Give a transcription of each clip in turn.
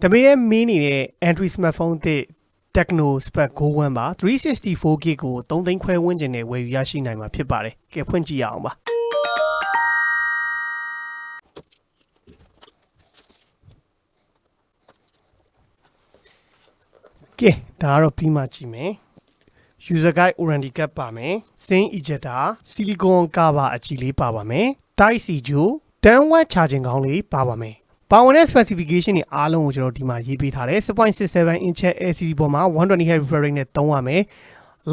တမင်းမင်းနေတဲ့ Android smartphone တဲ့ Tecno Spec 9 ပါ 364GB ကို3သိန်းခွဲဝန်းကျင်နဲ့ဝယ်ယူရရှိနိုင်မှာဖြစ်ပါတယ်ကဲဖွင့်ကြည့်ရအောင်ပါကဲဒါကတော့ပြီးမှကြည့်မယ် user guide warranty cap ပါမယ် Sync ejector silicon cover အကြည့်လေးပါပါမယ် Type C ဂျို 10W charging ကောင်းလေးပါပါမယ်ပါဝင်တဲ့ specification တွေအားလုံးကိုကျွန်တော်ဒီမှာရေးပေးထားတယ် 6.67 inch LCD ပေါ်မှာ 120Hz refresh rate နဲ့သုံးရမယ်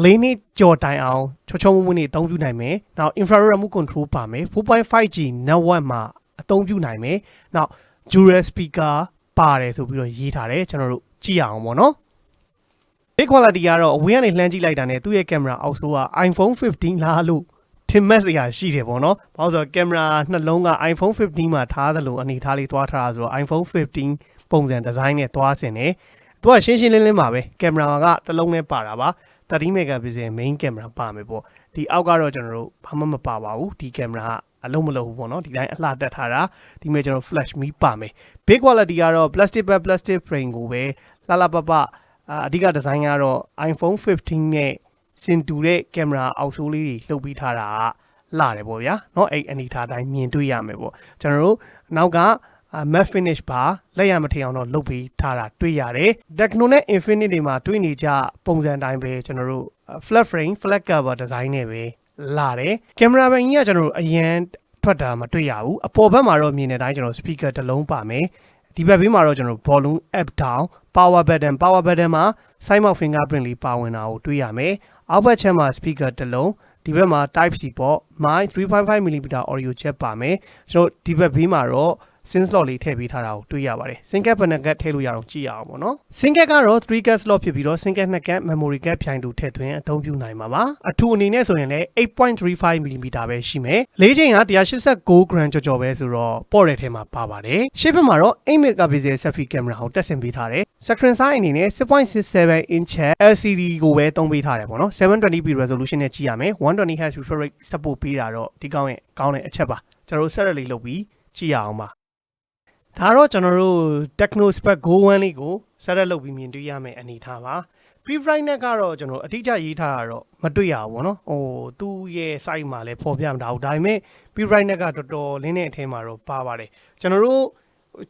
၄နှစ်ကြော်တိုင်အောင်ချောချောမွေ့မွေ့နဲ့အသုံးပြုနိုင်မယ်နောက် infrared remote control ပါမယ် 4.5G network မှာအသုံးပြုနိုင်မယ်နောက် dual speaker ပါတယ်ဆိုပြီးတော့ရေးထားတယ်ကျွန်တော်တို့ကြည့်အောင်ပေါ့နော်ဒီ quality ကတော့အဝေးကနေလှမ်းကြည့်လိုက်တာနဲ့သူ့ရဲ့ကင်မရာအောက်ဆိုးက iPhone 15 လားလို့ထင်မဲ့စရာရှိတယ်ပေါ့နော်။ဘာလို့ဆိုတော့ကင်မရာနှလုံးက iPhone 15 မှာထားသလိုအနေထားလေးသွားထားတာဆိုတော့ iPhone 15 ပုံစံဒီဇိုင်းနဲ့သွားဆင်တယ်။သူကရှင်းရှင်းလင်းလင်းပါပဲ။ကင်မရာကတစ်လုံးနဲ့ပါတာပါ။30 megapixel main camera ပါမယ်ပေါ့။ဒီအောက်ကတော့ကျွန်တော်တို့ဘာမှမပါပါဘူး။ဒီကင်မရာကအလုံးမလုံးဘူးပေါ့နော်။ဒီတိုင်းအလှတက်ထားတာဒီမဲ့ကျွန်တော် flash မီးပါမယ်။ Big quality ကတော့ plastic frame ကိုပဲလှပပအဓိကဒီဇိုင်းကတော့ iPhone 15 နဲ့စင်တူတဲ့ကင်မရာအောက်ဆိုးလေးတွေလှုပ်ပြီးထားတာလာတယ်ပေါ့ဗျာเนาะအဲ့အနေထားတိုင်းမြင်တွေ့ရမယ်ပေါ့ကျွန်တော်တို့နောက်က matte finish ပါလက်ရမထင်အောင်တော့လုပ်ပြီးထားတာတွေ့ရတယ် Tecno နဲ့ Infinix တွေမှာတွေ့နေကြပုံစံတိုင်းပဲကျွန်တော်တို့ flat frame flat cover design နဲ့ပဲလာတယ်ကင်မရာဘက်ကြီးကကျွန်တော်တို့အရန်ထွက်တာမတွေ့ရဘူးအပေါ်ဘက်မှာတော့မြင်တဲ့အတိုင်းကျွန်တော် speaker တစ်လုံးပါမယ်ဒီဘက်ဘေးမှာတော့ကျွန်တော် volume up down power buttonမှာ side mount fingerprint လေးပါဝင်တာကိုတွေ့ရမယ်အောက်ဘက်ချက်မှာ speaker တစ်လုံးဒီဘက်မှာ type C ပေါ့ mic 3.5mm audio jack ပါမယ်ကျွန်တော်ဒီဘက်ဘေးမှာတော့ SIM slot လေးထည့်ပေးထားတာကိုတွေ့ရပါတယ် SIM card ဘယ်နှကတ်ထည့်လို့ရအောင်ကြည့်ရအောင်ပေါ့နော် SIM card ကတော့ 3 card slot ဖြစ်ပြီးတော့ SIM card 2 card memory card ဖြိုင်တူထည့်သွင်းအသုံးပြုနိုင်မှာပါအထူအနေနဲ့ဆိုရင်လည်း 8.35mm ပဲရှိမယ်လေးချိန်က 189g ကျော်ပဲဆိုတော့ပေါ့တဲ့ထဲမှာပါပါတယ်ရှေ့ဘက်မှာတော့ 8 megapixel selfie camera ကိုတက်ဆင်ပေးထားတယ် screen size အနေနဲ့ 6.67 inch LCD ကိုပဲသုံးပေးထားတယ်ပေါ့နော် 720p resolution နဲ့ကြည့်ရမယ် 120Hz refresh rate support ပေးတာတော့ဒီကောင်းတဲ့အချက်ပါကျွန်တော်တို့ဆက်ရက်လေးလုပ်ပြီးကြည့်ရအောင်ပါဒါတော့ကျွန်တော်တို့ Tecno Spec 9 လေးကိုဆက်ရက်လုပ်ပြီးမြင်တွေ့ရမယ်အနေထားပါ pre-brightness ကတော့ကျွန်တော်အတိအကျရေးထားတာတော့မတွေ့ရဘူးပေါ့နော်သူ့ရဲ့ site မှာလည်းပေါ်ပြမထားဘူးဒါပေမဲ့ pre-brightness ကတော်တော်လင်းတဲ့အထဲမှာတော့ပါပါတယ်ကျွန်တော်တို့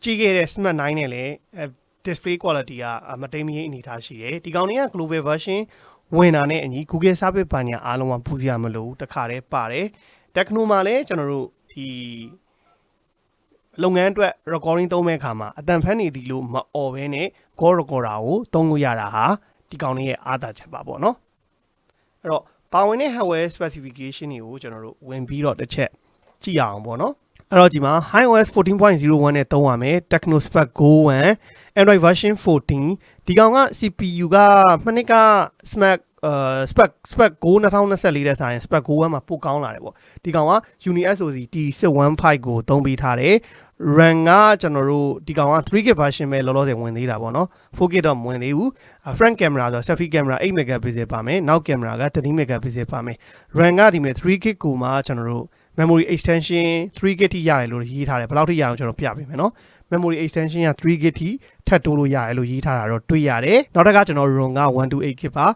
ကြည့်ခဲ့တဲ့ Smart 9နဲ့လည်း display quality ကမတိမ်မယိမ်းအနေထားရှိတယ်ဒီကောင်တွေက global version ဝင်တာနဲ့အညီ Google service ဘာညာအားလုံးကပူစရာမလိုဘူးတခါတည်းပါတယ် Tecno မှာလည်းကျွန်တော်တို့ဒီလုပ်ငန်းအတွက် recording သုံးမဲ့အခါမှာအတန်ဖန်နေသည်လို့မအော်ဘဲနဲ့ call recorder ကိုသုံးလို့ရတာဟာဒီကောင်လေးရဲ့အားသာချက်ပါပေါ့နော်အဲ့တော့ပါဝင်တဲ့ hardware specification တွေကိုကျွန်တော်တို့ဝင်ပြီးတော့တစ်ချက်ကြည့်အောင်ပေါ့နော်အဲ့တော့ဒီမှာ iOS 14.01 နဲ့သုံးရမယ် Tecno Spec 9 Android version 14ဒီကောင်က CPU ကမနစ်က Spec 9 2024တဲ့ဆိုင် Spec 9 မှာပိုကောင်းလာတယ်ပေါ့ဒီကောင်က UNISOC T615 ကိုသုံးပေးထားတယ် RAM ကကျွန်တော်တို့ဒီကောင်က 3GB version ပဲလောလောဆယ်ဝင်သေးတာပေါ့နော် 4K တော့မဝင်သေးဘူး front camera ဆို selfie camera 8 megapixel ပါမယ်နောက် camera က30 megapixel ပါမယ် RAM ကဒီမဲ့ 3GB ကိုမှကျွန်တော်တို့ memory extension 3GB ထိရတယ်လို့ရေးထားတယ်ဘယ်လောက်ထိရအောင်ကျွန်တော်ပြပေးမယ်နော် memory extension က 3GB ထိထပ်တိုးလို့ရတယ်လို့ရေးထားတာတော့တွေ့ရတယ်နောက်တစ်ခါကျွန်တော် ROM က 128GB ပါ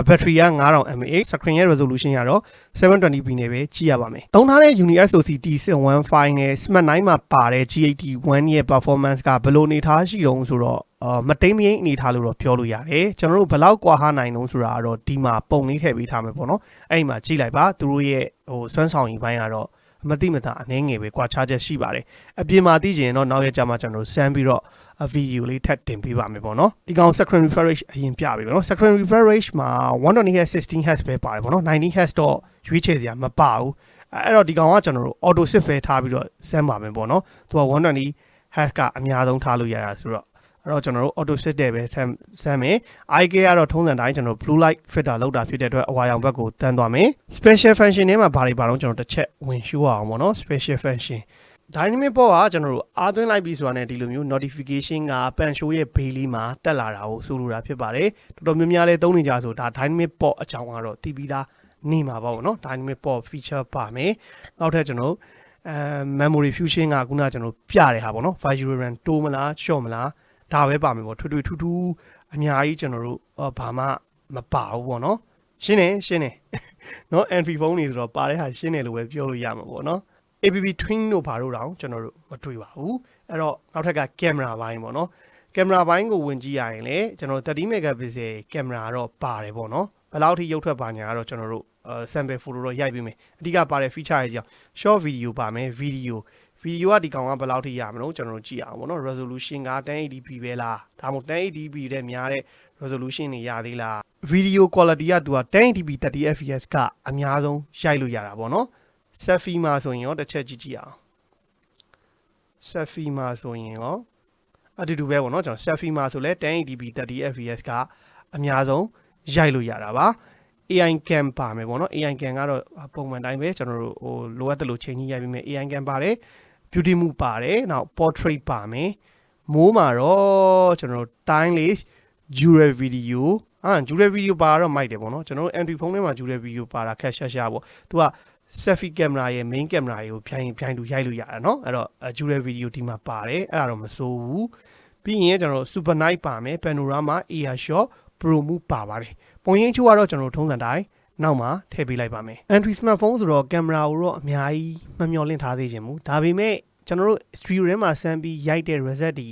battery က 5000mAh screen ရဲ့ resolution ကတော့ 720p နဲ့ပဲကြည့်ရပါမယ်သုံးထားတဲ့ UNISOC T615 နဲ့ Smart 9 မှာပါတဲ့ G81 ရဲ့ performance ကဘယ်လိုအနေထားရှိတုံးဆိုတော့မတိမ်မယိမ်းအနေထားလို့တော့ပြောလို့ရတယ်ကျွန်တော်တို့ဘယ်လောက်ကွာဟနိုင်တုံးဆိုတာကတော့ဒီမှာပုံလေးထည့်ပေးထားမယ်ပေါ့နော်အဲ့ဒီမှာကြည့်လိုက်ပါသူတို့ရဲ့စွမ်းဆောင်ရည်ပိုင်းကတော့မတိမတာအနည်းငယ်ပဲကွာခြားချက်ရှိပါတယ်အပြင်မှာသိချင်ရင်တော့နောက်ရက်ကြမှာကျွန်တော်စမ်းပြီးတော့ဗီဒီယိုလေးထပ်တင်ပေးပါမယ်ပေါ့နော်ဒီကောင် screen refresh rate အရင်ပြပေးမယ်နော် screen refresh rate မှာ 120Hz 16Hz ပဲပါတယ်ပေါ့နော် 90Hz တော့ရွေးချယ်စရာမပါဘူးအဲ့တော့ဒီကောင်ကကျွန်တော်တို့ auto shift ပဲထားပြီးတော့စမ်းပါမယ်ပေါ့နော်သူက 120Hz ကအများဆုံးထားလို့ရတာဆိုတော့အဲ့တော့ကျွန်တော်တို့ auto shift တယ်ပဲစမ်းမယ် IK ကတော့ထုံးစံတိုင်းကျွန်တော် blue light filter လောက်တာဖြစ်တဲ့အတွက်အဝါရောင်ဘက်ကိုတန်းသွားမယ် special function ထဲမှာဘာတွေပါတော့ကျွန်တော်တစ်ချက်ဝင်ရှိုးအောင်ပေါ့နော် special function Dynmaic Port ကကျွန်တော်တို့အားသွင်းလိုက်ပြီးဆိုတာနဲ့ဒီလိုမျိုး notification က pan show ရဲ့ဘေးလေးမှာတက်လာတာကိုဆိုလိုတာဖြစ်ပါတယ်တော်တော်များများလဲသုံးနေကြဆိုဒါ Dynmaic Port အကြောင်းကတော့တည်ပြီးသားနေမှာပါပေါ့နော် Dynmaic Port feature ပါမယ်နောက်ထပ်ကျွန်တော် memory fusion ကခုနကျွန်တော်ပြရတဲ့ဟာပေါ့နော် Vibrant တိုးမလား short မလား ဒါပဲပါမယ်ပေါ့ထွေထွေထူးထူးအများကြီးကျွန်တော်တို့ဘာမှမပါဘူးပေါ့နော်ရှင်းတယ်နော် entry phone တွေဆိုတော့ပါတဲ့ဟာရှင်းတယ်လို့ပဲပြောလို့ရမှာပေါ့နော် ABB twin တို့ဘာလို့တောင်ကျွန်တော်တို့မတွေ့ပါဘူးအဲ့တော့နောက်ထပ်က camera ဘိုင်းပေါ့နော်ကင်မရာဘိုင်းကိုဝင်ကြည့်ရရင်လေကျွန်တော်30 megapixel ကင်မရာတော့ပါတယ်ပေါ့နော်ဘယ်လောက်ထိရုပ်ထွက်ပါညာတော့ကျွန်တော်တို့ sample photo တော့ရိုက်ပေးမယ်အဓိကပါတဲ့ feature တွေကြောင့် short video ပါမယ် video ကဒီကောင်ကဘယ်လောက်ထိရမလို့ကျွန်တော်တို့ကြည့်အောင်ပေါ့နော် resolution က 1080p ပဲလားဒါမှမဟုတ် 1080p တဲ့များတဲ့ resolution တွေရသေးလား video quality ကသူက 1080p 30fps ကအများဆုံးရိုက်လို့ရတာပေါ့နော် selfie မှာဆိုရင်ရောတစ်ချက်ကြည့်အောင် selfie မှာဆိုရင်ရောအတူတူပဲပေါ့နော်ကျွန်တော် selfie မှာဆိုလဲ 1080p 30fps ကအများဆုံးရိုက်လို့ရတာပါ AI cam ပါမယ်ပေါ့နော် AI cam ကတော့ပုံမှန်တိုင်းပဲကျွန်တော်တို့လိုအပ်တယ်လို့ချိန်ကြီးရိုက်ပြီးမယ် AI cam ပါတယ် beauty mode ပါတယ်နောက် portrait ပါမယ်မိုးမှာတော့ကျွန်တော်တို့ timeless jewel video jewel video ပါတော့မိုက်တယ်ပေါ့နော်ကျွန်တော်တို့ entry phone ထဲမှာ jewel video ပါတာခက်ရှာပေါ့သူက selfie camera ရဲ့ main camera ကိုဖြိုင်းတူရိုက်လို့ရတာเนาะအဲ့တော့ jewel video ဒီမှာပါတယ်အဲ့ဒါတော့မစိုးဘူးပြီးရင်ကျွန်တော်တို့ super night ပါမယ် panorama air shot pro move ပါပါတယ်ပုံရိပ်ချိုးကတော့ကျွန်တော်တို့ထုံးစံတိုင်းနောက်မှာထည့်ပေးလိုက်ပါမယ် entry smartphone ဆိုတော့ကင်မရာကိုတော့အများကြီးမမျှော်လင့်ထားသေးခြင်းဘူးဒါပေမဲ့ကျွန်တော်တို့ studio ထဲမှာစမ်းပြီးရိုက်တဲ့ result တွေ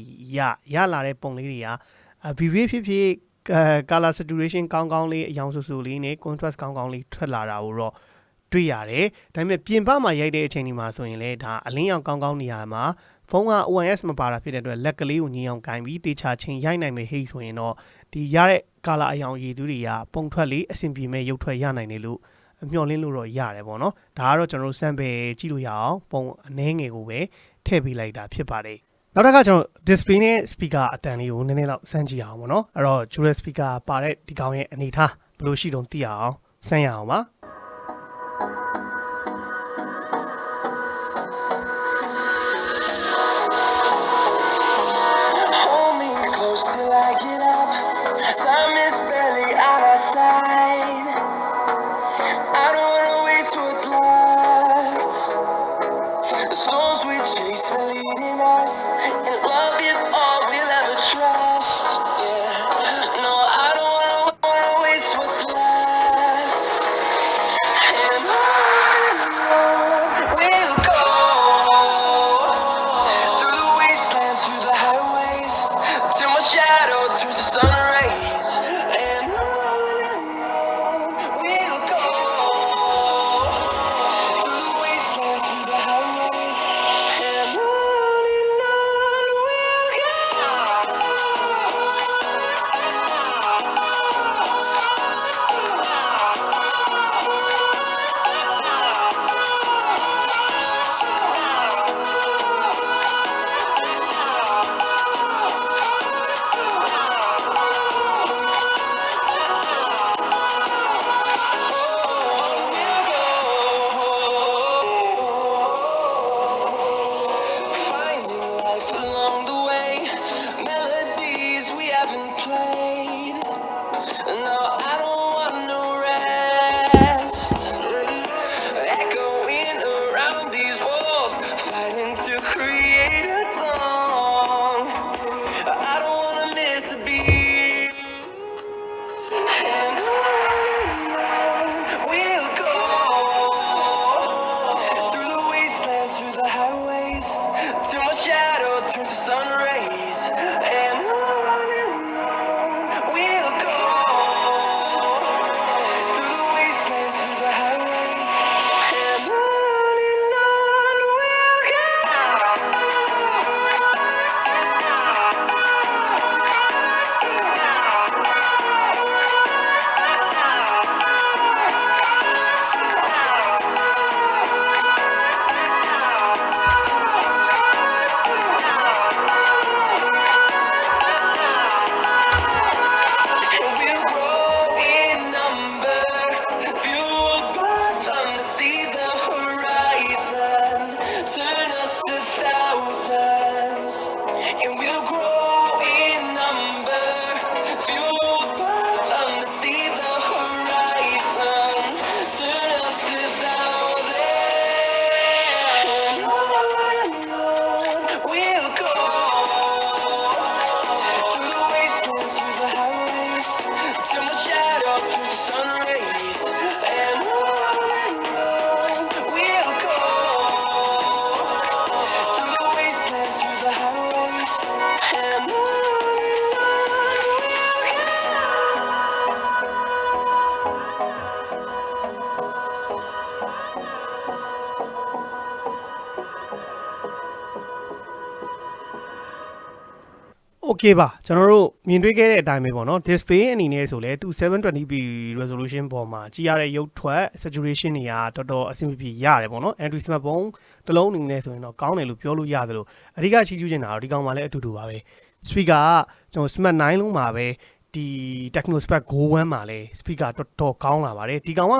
ရလာတဲ့ပုံလေးတွေက vivid ဖြစ် color saturation ကောင်းလေးအယောင်ဆူဆူလေးနဲ့ contrast ကောင်းလေးထွက်လာတာကိုတော့တွေ့ရတယ်ဒါပေမဲ့ပြင်ပမှာရိုက်တဲ့အချိန်ဒီမှာဆိုရင်လည်းဒါအလင်းရောင်ကောင်းနေရာမှာဖုန်းက OIS မပါတာဖြစ်တဲ့အတွက်လက်ကလေးကိုညင်အောင်ကင်ပြီးတေချာချိန်ရိုက်နိုင်မယ်ဟိဆိုရင်တော့ဒီရတဲ့ color အယောင်ရည်သူတွေကပုံထွက်လေးအဆင်ပြေမဲ့ရုပ်ထွက်ရနိုင်တယ်လို့မျှော်လင့်လို့တော့ရတယ်ပေါ့နော်ဒါကတော့ကျွန်တော်တို့ sample ကြည့်လို့ရအောင်ပုံအနည်းငယ်ကိုပဲထည့်ပေးလိုက်တာဖြစ်ပါတယ်နောက်တစ်ခါကျွန်တော် display နဲ့ speaker အတန်လေးကိုနည်းနည်းလောက်စမ်းကြည့်အောင်ပေါ့နော်အဲ့တော့ dual speaker ပါတဲ့ဒီကောင်ရဲ့အနေထားဘယ်လိုရှိတုံးသိအောင်စမ်းရအောင်ပါ Okay ပါကျွန်တော်တို့မြင်တွေ့ခဲ့တဲ့အတိုင်းပဲပေါ့နော် display အနေနဲ့ဆိုလဲသူ 720p resolution ပေါ်မှာကြည့်ရတဲ့ရုပ်ထွက် saturation တွေကတော်တော်အဆင်ပြေရတယ်ပေါ့နော် Android smartphone တစ်လုံးအနေနဲ့ဆိုရင်တော့ကောင်းတယ်လို့ပြောလို့ရသလိုအဓိကချီးကျူးချင်တာတော့ဒီကောင်မှလည်းအတူတူပါပဲ speaker ကကျွန်တော် Smart 9လုံးမှာပဲဒီ Tecno Spec Go 1မှာလည်း speaker တော်တော်ကောင်းလာပါတယ်ဒီကောင်က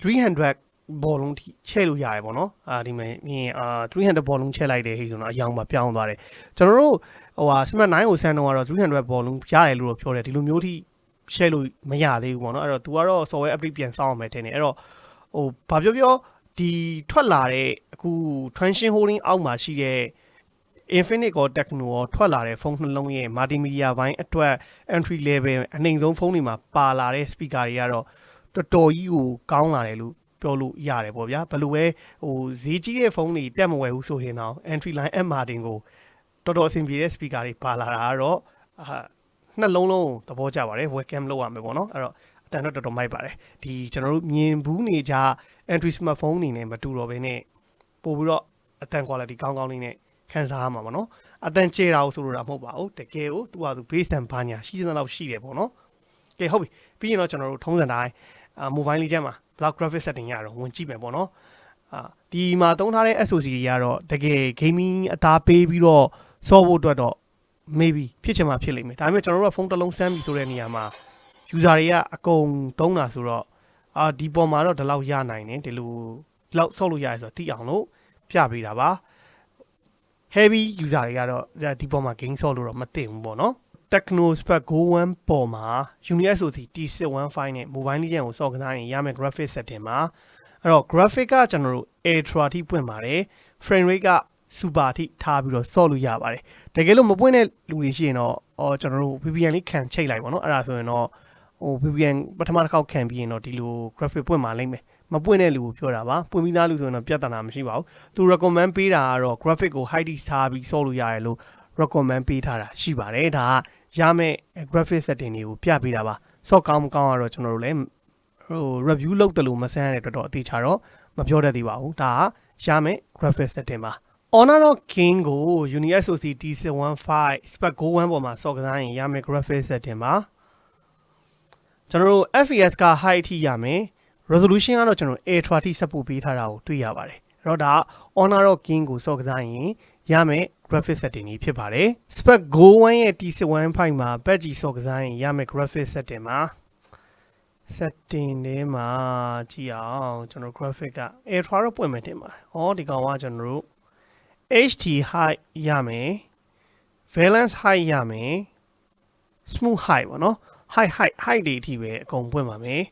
300ဘောလုံးချဲ့လို့ရတယ်ပေါ့နော်ဒီမှာမြင်300ဘောလုံးချဲ့လိုက်တယ်ဟိဆိုတော့အယောင်မှာပြောင်းသွားတယ်ကျွန်တော်တို့Smart 9ကိုဆန်တော့ကတော့300ဘောလုံးရတယ်လို့ပြောတယ်ဒီလိုမျိုးထိချဲ့လို့မရသေးဘူးပေါ့နော်အဲ့တော့ तू ကတော့ software update ပြန်စောင်းအောင်ပဲတင်တယ်အဲ့တော့ဘာပြောဒီထွက်လာတဲ့အခု function holding အောက်မှာရှိတဲ့ Infinite ကို Tecno ကိုထွက်လာတဲ့ဖုန်းနှလုံးရဲ့ multimedia ဘိုင်းအတွက် entry level အနှိမ်ဆုံးဖုန်းတွေမှာပါလာတဲ့ speaker တွေကတော့တော်တော်ကြီးကိုကောင်းလာတယ်လို့ပြောလို့ရတယ်ပေါ့ဗျာဘယ်လိုပဲဈေးကြီးတဲ့ဖုန်းတွေတက်မဝယ်ဘူးဆိုရင်တော့ entry line M Martin ကိုတော်တော်အဆင်ပြေတဲ့ speaker တွေပါလာတာကတော့နှလုံးသဘောကျပါတယ် webcam လောက်ရမယ်ပေါ့နော်အဲ့တော့အတန်တော့တော်တော်မိုက်ပါတယ်ဒီကျွန်တော်တို့မြင်ဘူးနေကြ entry smartphone အနေနဲ့မတူတော့ဘဲနဲ့ပို့ပြီးတော့အတန် quality ကောင်းကောင်းလေးနဲ့ခံစားရမှာပေါ့နော်အတန်ကျတာဆိုလို့တာမဟုတ်ပါဘူးတကယ်ကိုသူကသူ base stand ဘာညာရှိစတဲ့လောက်ရှိတယ်ပေါ့နော်ကဲဟုတ်ပြီပြီးရင်တော့ကျွန်တော်တို့ထုံးစံတိုင်း mobile လေးချက်မှာ block graphic setting ရတော့ဝင်ကြည့်မယ်ပေါ့နော်ဒီမှာသုံးထားတဲ့ SoC တွေကတော့တကယ် gaming အသားပေးပြီးတော့ဆော့ဖို့အတွက်တော့ maybe ဖြစ်ချင်မှဖြစ်လိမ့်မယ်ဒါပေမဲ့ကျွန်တော်တို့ကဖုန်းတစ်လုံးစမ်းပြီးဆိုတဲ့နေရာမှာ user တွေကအကုန်သုံးတာဆိုတော့ဒီပေါ်မှာတော့ဒီလောက်ရနိုင်တယ်ဒီလောက်ဆော့လို့ရတယ်ဆိုတော့သိအောင်လို့ပြပေးတာပါ heavy user တွေကတော့ဒီပေါ်မှာ game ဆော့လို့တော့မသိဘူးပေါ့နော် Tecno Spec Go 1ပေါ်မှာ UNISOC T615 နဲ့ mobile legend ကိုဆော့ကစားရင်ရမယ့် graphic setting မှာအဲ့တော့ graphic ကကျွန်တော်တို့ ultra ထိပွင့်ပါတယ် frame rate က super ထိထားပြီးတော့ဆော့လို့ရပါတယ်တကယ်လို့မပွင့်တဲ့လူတွေရှိရင်တော့ကျွန်တော်တို့ VPN လေးခံချိတ်လိုက်ပါတော့အဲ့ဒါဆိုရင်တော့VPN ပထမတစ်ခေါက်ခံပြီးရင်တော့ဒီလို graphic ပွင့်มาလိမ့်မယ်မပွင့်တဲ့လူကိုပြောတာပါပွင့်ပြီးသားလူဆိုရင်တော့ပြဿနာမရှိပါဘူးသူ recommend ပေးတာကတော့ graphic ကို high ထိထားပြီးဆော့လို့ရတယ်လို့ recommend ပေးထားတာရှိပါတယ်ဒါကရမယ့် graphic setting တွေကိုပြပေးတာပါဆော့ကောင်းမကောင်းကတော့ကျွန်တော်တို့လည်းreview လုပ်တယ်လို့မဆန်းရတဲ့တော်တော်အသေးချာတော့မပြောတတ်သေးပါဘူးဒါကရမယ့် graphic setting ပါ Honor King ကို UNISOC T615 Spec Go 1ပေါ်မှာဆော့ကစားရင်ရမယ့် graphic setting ပါကျွန်တော်တို့ FPS က high ထိရမယ် resolution ကတော့ကျွန်တော် ultra ထိ support ပေးထားတာကိုတွေ့ရပါတယ်အဲ့တော့ဒါ Honor King ကိုဆော့ကစားရင်ရမယ့် graphic setting ကြီးဖြစ်ပါတယ် Spec Go 1ရဲ့ T615 မှာ patch ဆော့ကစားရင်ရမယ့် graphic setting မှာ setting ထဲမှာကြည့်အောင်ကျွန်တော် graphic က ultra တော့ပွင့်မယ်တင်ပါတယ်ဒီကောင်ကကျွန်တော်တို့ HD high ရမယ် balance high ရမယ် smooth high ပေါ့နော် high တွေအထိပဲအကုန်ပွင့်ပါမယ်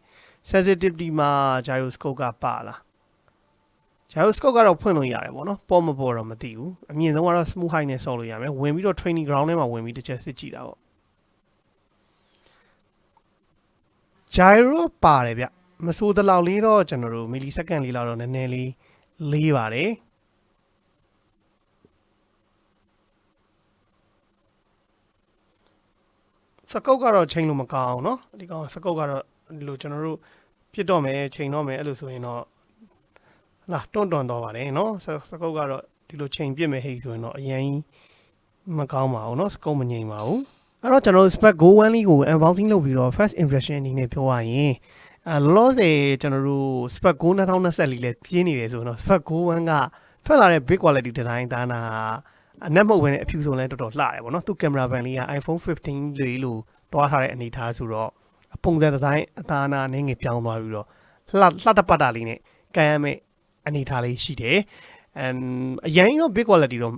sensitivity မှာ gyroscope ကပါလား gyroscope ကတော့ဖွင့်လို့ရတယ်ပေါ့နော်ပေါ်မပေါ်တော့မသိဘူးအမြင့်ဆုံးကတော့ smooth high နဲ့ဆော့လို့ရမယ်ဝင်ပြီးတော့ training ground ထဲမှာဝင်ပြီးတစ်ချက်စစ်ကြည့်တာပေါ့ gyro ပါတယ်ဗျမဆိုးတလောက်လေးတော့ကျွန်တော်တို့ millisecond လေးလောက်တော့နည်းနည်းလေးလေးပါတယ်စကုတ်ကတော့ချိန်လို့မကောင်းเนาะဒီကောင်စကုတ်ကတော့ဒီလိုကျွန်တော်တို့ပြစ်တော့မယ်ချိန်တော့မယ်အဲ့လိုဆိုရင်တော့လာတွန့်တော့ပါတယ်เนาะစကုတ်ကတော့ဒီလိုချိန်ပြစ်မယ်ဟိဆိုရင်တော့အရင်မကောင်းပါဘူးเนาะစကုတ်မငြိမ်ပါဘူးအဲ့တော့ကျွန်တော် Spec Go 1လေးကို unboxing လုပ်ပြီးတော့ first impression အနေနဲ့ပြောရရင်လောလောဆယ်ကျွန်တော်တို့ Spec Go 2024လေးလည်းပြင်းနေတယ်ဆိုတော့ Spec Go 1ကထွက်လာတဲ့ big quality design သားနာအနက်မဟုတ်ဘဲနဲ့အဖြူဆုံးလဲတော်တော်လှတယ်ပေါ့နော်သူကင်မရာဘန်လေးက iPhone 15လေးလို့သွားထားတဲ့အနေအထားဆိုတော့ပုံစံဒီဇိုင်းအသားအနာနဲ့ငယ်ပြောင်းသွားပြီးတော့လှတပတ်တာလေးနဲ့ကန်ရမယ့်အနေအထားလေးရှိတယ်အရင်တော့ big quality တော့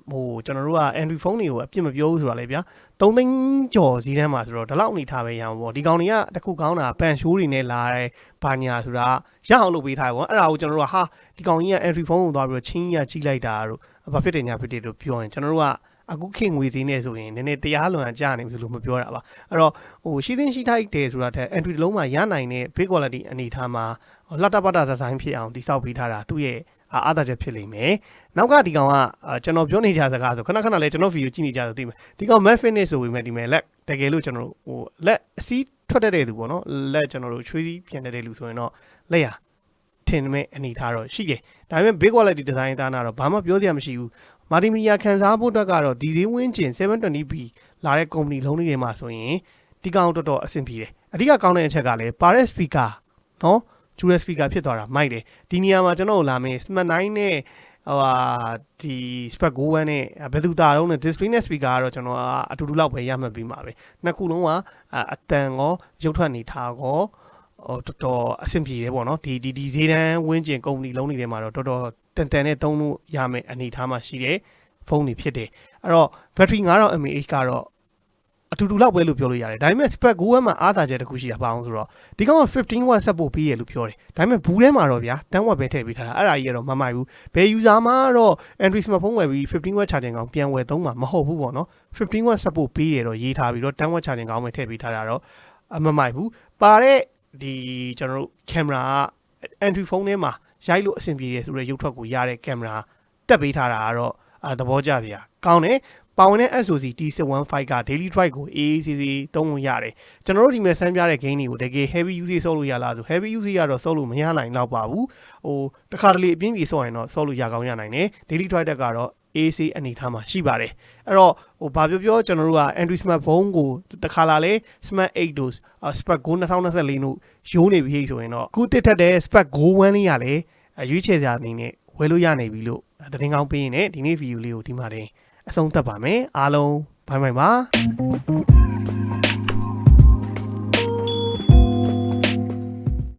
ကျွန်တော်တို့က Android phone တွေကိုအပြစ်မပြောဘူးဆိုတာလေဗျာ3သိန်းကျော်ဈေးတန်းမှာဆိုတော့ဒီလောက်အနေထားပဲရအောင်ပေါ့ဒီကောင်တွေကတခုကောင်းတာပန်ရှိုးတွေနဲ့လာတယ်ဘာညာဆိုတာရအောင်လုပ်ပေးထားတယ်ပေါ့အဲ့ဒါကိုကျွန်တော်တို့ကဒီကောင်ကြီးက Android phone ကိုသွားပြီးတော့ချင်းကြီးကြီးလိုက်တာတို့ဘာဖြစ်တယ်ညာဖြစ်တယ်လို့ပြောရင်ကျွန်တော်တို့ကအခုခေတ်ငွေသေးနေဆိုရင်နည်းနည်းတရားလွန်ကြားနေပြီလို့မပြောတာပါအဲ့တော့ရှိသင်းရှိထိုက်တယ်ဆိုတာတဲ့ Android လုံးမှာရနိုင်တဲ့ big quality အနေထားမှာလှတပတ်တာဇာဆိုင်ဖြစ်အောင်တိစောက်ပေးထားတာသူ့ရဲ့အားသာချက်ဖြစ်လိမ့်မယ်။နောက်ကဒီကောင်ကကျွန်တော်ပြောနေကြစကားဆိုခဏခဏလေးကျွန်တော်ဗီဒီယိုကြည့်နေကြဆိုသိမယ်။ဒီကောင် matte finish ဆိုပေမဲ့ဒီမဲ့လက်တကယ်လို့ကျွန်တော်တို့လက်အစီးထွက်တဲ့သူပေါ့နော်။လက်ကျွန်တော်တို့ချွေးစည်းပြန်တဲ့လူဆိုရင်တော့လက်ရထင်မဲ့အနေထားတော့ရှိတယ်။ဒါပေမဲ့ big quality design သားနာတော့ဘာမှပြောစရာမရှိဘူး။ multimedia ခံစားဖို့အတွက်ကတော့ဒီဈေးဝင်းကျင် 720p လာတဲ့ company လုံးတွေမှာဆိုရင်ဒီကောင်တော်အဆင်ပြေတယ်အဓိကကောင်းတဲ့အချက်ကလည်းပါတဲ့ speaker နော်ကျူတဲ့ speaker ဖြစ်သွားတာမိုက်တယ်ဒီနေရာမှာကျွန်တော်တို့လာမယ် Smart 9နဲ့ဒီ Spec 1နဲ့ဘယ်သူတာတော့နဲ့ display နဲ့ speaker ကတော့ကျွန်တော်အတူတူလောက်ပဲရမှတ်ပြီးမှာပဲနှစ်ခုလုံးကအတန်ရောရုပ်ထွက်နေထားရောတော်တော်အဆင်ပြေတယ်ပေါ့နော်ဒီဈေးတန်းဝင်းကျင် company လုံးတွေထဲမှာတော့တော်တော်တန်နဲ့သုံးလို့ရမယ်အနေထားမှာရှိတယ်ဖုန်းတွေဖြစ်တယ်အဲ့တော့ battery 9000 mAh ကတော့အတူတူလောက်ပဲလို့ပြောလို့ရတယ်ဒါပေမဲ့ Spec 1မှာအားသာချက်တစ်ခုရှိတာပါအောင်ဆိုတော့ဒီကောင်က15 watt ဆက်ဖို့ပြီးရလို့ပြောတယ်ဒါပေမဲ့ဘူးထဲမှာတော့ဗျာ10 watt ပဲထည့်ပေးထားတာအဲ့ဒါကြီးကတော့မမိုက်ဘူးဘယ် user မှာတော့ Android smartphone ဝယ်ပြီး15 watt charging ကောင်ပြန်ဝယ်သုံးမှာမဟုတ်ဘူးပေါ့နော်15 watt ဆက်ဖို့ပြီးရတော့ရေးထားပြီးတော့10 watt charging ကောင်ပဲထည့်ပေးထားတာတော့မမိုက်ဘူးပါတဲ့ဒီကျွန်တော်တို့ camera က Android phone ထဲမှာရိုက်လို့အဆင်ပြေတယ်ဆိုတော့ရုပ်ထွက်ကိုရတဲ့ camera တက်ပေးထားတာကတော့သဘောကျစရာကောင်းတယ်ပါဝင်တဲ့ SoC T715 က daily drive ကို AACC သုံးလို့ရတယ်ကျွန်တော်တို့ဒီမဲ့ဆန်းပြတဲ့ game တွေကိုတကယ် heavy usage ဆော့လို့ရလားဆို heavy usage ကတော့ဆော့လို့မရနိုင်တော့ပါဘူးတခါတလေအပြင်းပြေဆော့ရင်တော့ဆော့လို့ရကောင်းရနိုင်တယ် daily drive တက်ကတော့ AC အနေထားမှာရှိပါတယ်အဲ့တော့ဘာပြောကျွန်တော်တို့က Android smartphone ကိုတခါလာလဲ Smart 8တို့ Spec Go 2024တို့ရိုးနေပြီဆိုရင်တော့ခုတစ်ထက်တဲ့ Spec Go 1လေးရလဲရွေးချယ်စရာအနေနဲ့ဝယ်လို့ရနေပြီလို့သတင်းကောင်းပေးရင်လည်းဒီနေ့ video လေးကိုဒီမှာတင်အဆုံးသတ်ပါမယ်အားလုံးဘိုင်ဘိုင်ပါ